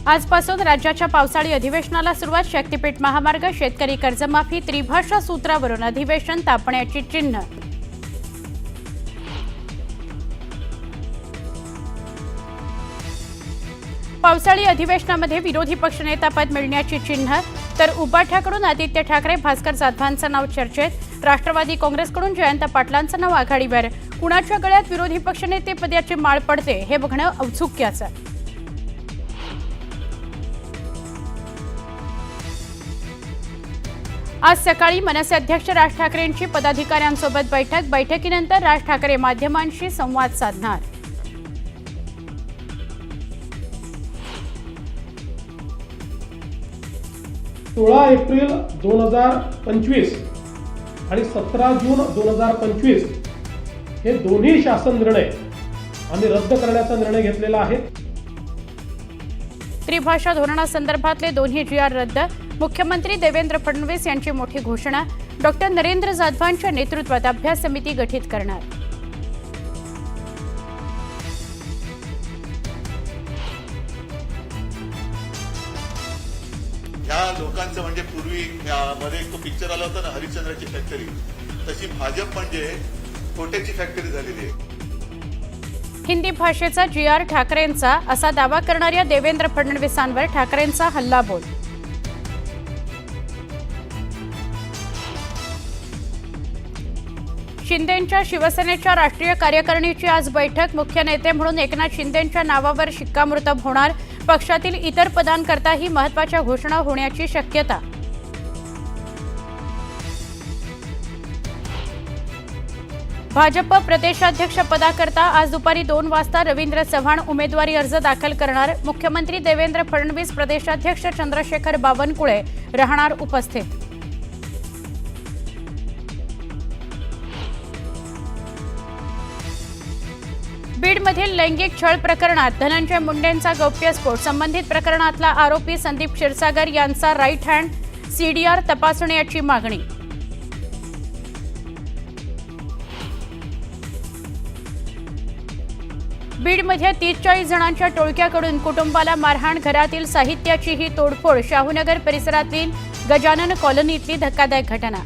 आजपासून राज्याच्या पावसाळी अधिवेशनाला सुरुवात. शक्तीपीठ महामार्ग, शेतकरी कर्जमाफी, त्रिभाषा सूत्रावरून अधिवेशन तापण्याची चिन्ह. पावसाळी अधिवेशनामध्ये विरोधी पक्षनेतापद मिळण्याची चिन्ह, तर उबाठाकडून आदित्य ठाकरे, भास्कर जाधवांचं नाव चर्चेत. राष्ट्रवादी काँग्रेसकडून जयंत पाटलांचं नाव आघाडीवर. कुणाच्या गळ्यात विरोधी पक्षनेतेपदाची माळ पडते हे बघणं औत्सुक्याचं. आज सकाळी मनसे अध्यक्ष राज ठाकरेंची पदाधिकाऱ्यांसोबत बैठक. बैठकीनंतर राज ठाकरे माध्यमांशी संवाद साधणार. सोळा एप्रिल 2025 आणि 17 जून 2025 हे दोन्ही शासन निर्णय आम्ही रद्द करण्याचा निर्णय घेतलेला आहे. त्रिभाषा धोरणासंदर्भातले दोन्ही GR रद्द. मुख्यमंत्री देवेंद्र फडणवीस यांची मोठी घोषणा. डॉक्टर नरेंद्र जाधवांच्या नेतृत्वात अभ्यास समिती गठीत करणार. या लोकांचं म्हणजे पूर्वी मध्ये एक तो पिक्चर आला होता ना, हरिश्चंद्राची फॅक्टरी, तशी भाजप म्हणजे खोट्याची फॅक्टरी झालेली आहे. हिंदी भाषेचा GR ठाकरेंचा असा दावा करणाऱ्या देवेंद्र फडणवीसांवर ठाकरेंचा हल्लाबोल. शिंदेंच्या शिवसेनेच्या राष्ट्रीय कार्यकारिणीची आज बैठक. मुख्य नेते म्हणून एकनाथ शिंदेंच्या नावावर शिक्कामोर्तब होणार. पक्षातील इतर पदांकरताही महत्त्वाच्या घोषणा होण्याची शक्यता. भाजप प्रदेशाध्यक्ष पदाकरता आज दुपारी 2 वाजता रवींद्र चव्हाण उमेदवारी अर्ज दाखल करणार. मुख्यमंत्री देवेंद्र फडणवीस, प्रदेशाध्यक्ष चंद्रशेखर बावनकुळे राहणार उपस्थित. बीडमधील लैंगिक छळ प्रकरणात धनंजय मुंडेंचा गौप्यस्फोट. संबंधित प्रकरणातला आरोपी संदीप क्षीरसागर यांचा राईट हँड CDR तपासण्याची मागणी. बीडमध्ये 30-40 जणांच्या टोळक्याकडून कुटुंबाला मारहाण, घरातील साहित्याचीही तोडफोड. शाहूनगर परिसरातील गजानन कॉलनीतली धक्कादायक घटना.